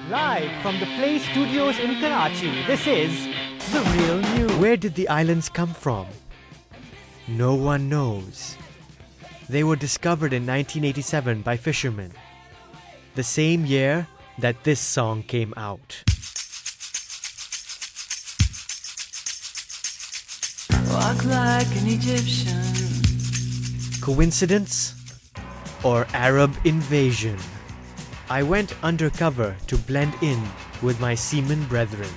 Live from the Play Studios in Karachi, this is The Real News. Where did the islands come from? No one knows. They were discovered in 1987 by fishermen, the same year that this song came out. Walk like an Egyptian. Coincidence or Arab invasion? I went undercover to blend in with my seaman brethren.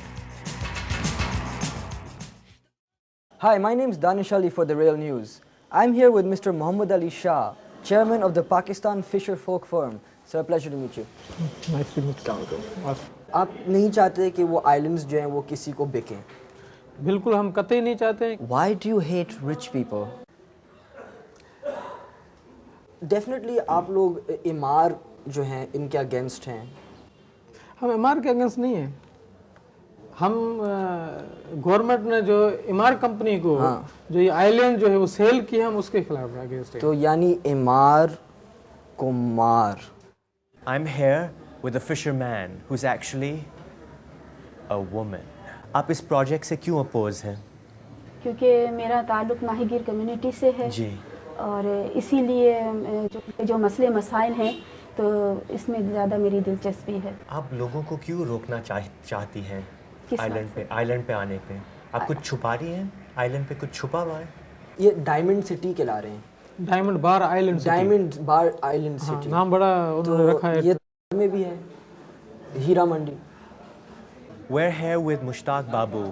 Hi, my name is Danish Ali for The Real News. I'm here with Mr. Muhammad Ali Shah, chairman of the Pakistan Fisher Folk Firm. Sir, pleasure to meet you. Nice to meet you. आप नहीं चाहते कि वो islands जो हैं वो किसी को बिकें? बिल्कुल हम कतई नहीं चाहते। Why do you hate rich people? Definitely आप लोग इमार जो हैं इनके अगेंस्ट हैं। हम इमार के अगेंस्ट नहीं हैं। हम गवर्नमेंट ने जो इमार कंपनी को जो ये आइलैंड जो है वो सेल की, हम उसके खिलाफ अगेंस्ट हैं। तो यानी इमार को मार। I'm here with a fisherman who's actually a woman. आप इस प्रोजेक्ट से क्यों अपोज हैं? क्योंकि मेरा ताल्लुक माहीगीर कम्युनिटी से है जी। और इसीलिए जो मसले मसाइल हैं तो इसमें ज़्यादा मेरी दिलचस्पी है। आप लोगों को क्यों रोकना चाहती हैं आइलैंड पे आने पे? आप कुछ छुपा रही हैं? आइलैंड पे कुछ छुपा हुआ है? ये डायमंड सिटी कहला रहे हैं। डायमंड बार आइलैंड सिटी। डायमंड बार आइलैंड सिटी। नाम बड़ा उन्होंने रखा है। ये में भी है Heera Mandi. We're here with Mushtaq Babu,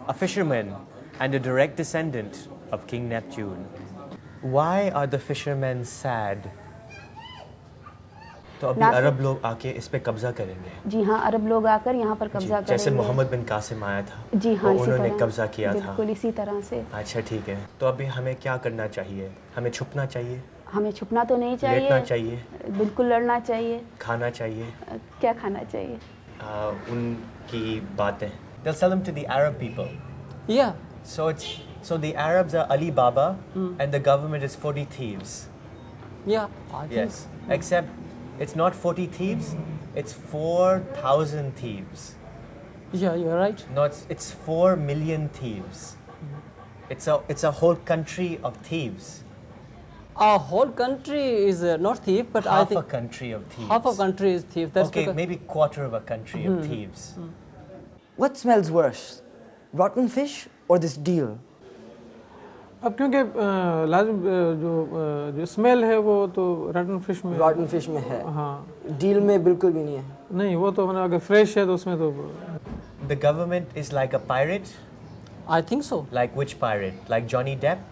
a fisherman and a direct descendant of King Neptune. Why are the fishermen sad? तो अभी अरब लोग आके इस पे कब्जा करेंगे। जी हाँ, अरब लोग आकर यहाँ पर कब्जा करेंगे। जैसे मोहम्मद बिन कासिम आया था। जी हाँ, उन्होंने कब्जा किया था। बिल्कुल इसी तरह से। अच्छा ठीक है, तो अभी हमें क्या करना चाहिए? हमें छुपना चाहिए? हमें छुपना तो नहीं चाहिए। लड़ना चाहिए? बिल्कुल लड़ना चाहिए। खाना चाहिए? क्या खाना चाहिए? उनकी बातें। They'll sell them to the Arab people. Yeah. So the Arabs are Ali Baba and the government is 40 thieves. Yeah. Yes. Except it's not 40 thieves, it's 4,000 thieves. Yeah, you're right. No, it's 4 million thieves. It's a whole country of thieves. Our whole country is not thief, but I think half a country of thieves. half a country is thief. That's okay, because maybe quarter of a country of thieves. What smells worse, rotten fish or this deal? अब क्योंकि लाजिम जो smell है वो तो रॉटन fish में है। हाँ। डील में बिल्कुल भी नहीं है। नहीं, वो तो मतलब अगर फ्रेश है तो उसमें तो। The government is like a pirate. I think so. Like which pirate? Like Johnny Depp?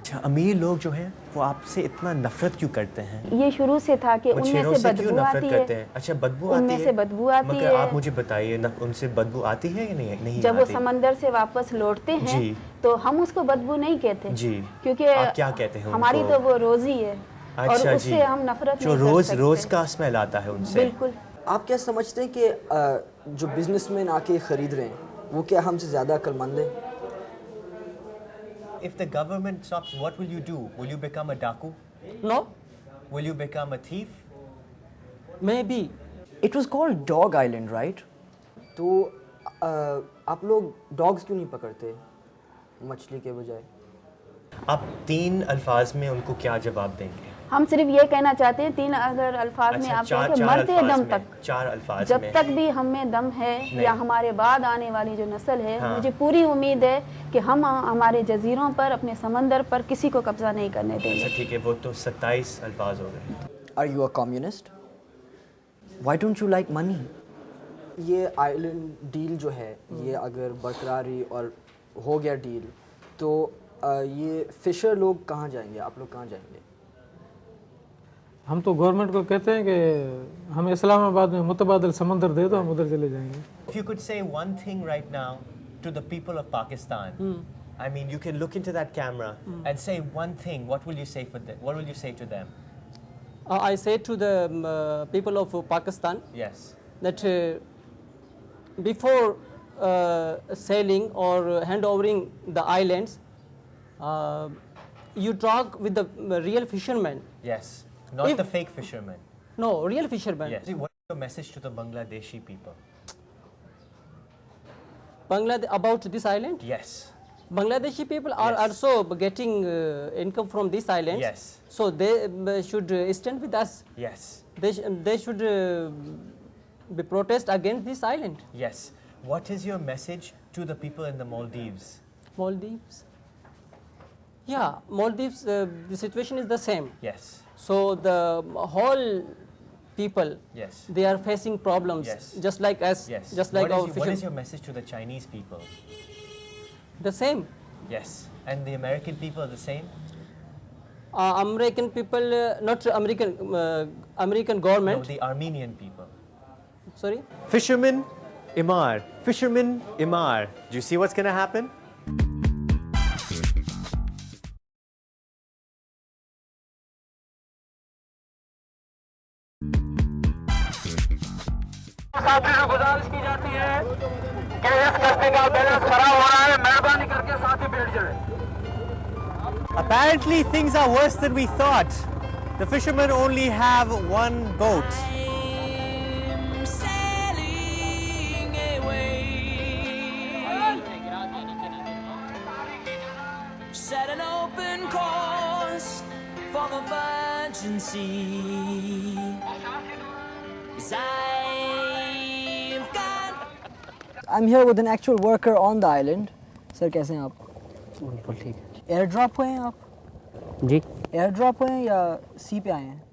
अच्छा, अमीर लोग जो हैं वो आपसे इतना नफरत क्यों करते हैं? ये शुरू से था कि उनमें से बदबू आती है। अच्छा, बदबू आती है? उनमें से बदबू आती है। आप मुझे बताइए उनसे बदबू आती है या नहीं? जब वो समंदर से वापस लौटते हैं तो हम उसको बदबू नहीं कहते जी, क्योंकि आप क्या कहते हैं? हमारी तो वो रोजी है। अच्छा, और उससे हम नफरत नहीं कर सकते। रोज का स्मेल आता है उनसे। बिल्कुल। आप क्या समझते हैं कि जो बिजनेसमैन आके खरीद रहे हैं वो क्या हमसे ज़्यादा अक्लमंद हैं? If the government stops, what will you do? Will you become a daku? No. Will you become a thief? Maybe. It was called Dog Island, right? तो आप लोग डॉग्स क्यों नहीं पकड़ते मछली के बजाय? आप 3 अल्फाज में उनको क्या जवाब देंगे? हम सिर्फ ये कहना चाहते हैं 3 अगर अल्फाज में आप कहें मरते दम तक, 4 अल्फाज जब तक भी हमें दम है या हमारे बाद आने वाली जो नस्ल है, मुझे पूरी उम्मीद है कि हम हमारे जजीरों पर, अपने समंदर पर किसी को कब्जा नहीं करने देंगे। अच्छा ठीक है, वो तो 27 अल्फाज हो गए। Are you a communist? Why don't you like money? ये आइलैंड डील जो है ये अगर बरकरार रही और हो गया डील तो ये फिशर लोग कहाँ जाएंगे? आप लोग कहाँ जाएंगे? हम तो गवर्नमेंट को कहते हैं कि हमें इस्लामाबाद में मुतबादल समंदर दे दो, हम उधर चले जाएंगे। If you could say one thing right now to the people of Pakistan, I mean, you can look into that camera and say one thing. What will you say for them? What will you say to them? I say to the people of Pakistan. Yes. That before sailing or handovering the islands, you talk with the real fishermen. Yes. Not the fake fishermen. No, real fishermen. Yes. What is your message to the Bangladeshi people? Bangladesh, about this island? Yes. Bangladeshi people are Yes. also getting income from this island. Yes. So they should stand with us. Yes. They should be protest against this island. Yes. What is your message to the people in the Maldives? Maldives. Yeah, Maldives. The situation is the same. Yes. So the whole people, Yes. they are facing problems, Yes. just like us, Yes. just like our What fishermen. is your message to the Chinese people? The same. Yes. And the American people are the same? American people, not American No, government. the Armenian people. Sorry. Fisherman Imar. Fisherman Imar. Do you see what's going to happen? साथी से गुजारिश की जाती है कि इस कस्बे का बैलेंस खराब हो रहा है, मेहरबानी करके साथी बैठ जाए। Apparently things are worse than we thought. The fishermen only have one boat. I'm sailing away. Set an open course for the virgin sea. 'Cause I've got I'm here with an actual worker on the island. Sir कैसे हैं आप? बिल्कुल ठीक है air drop हुए हैं आप? जी। Air drop हुए हैं या सी पे आए हैं?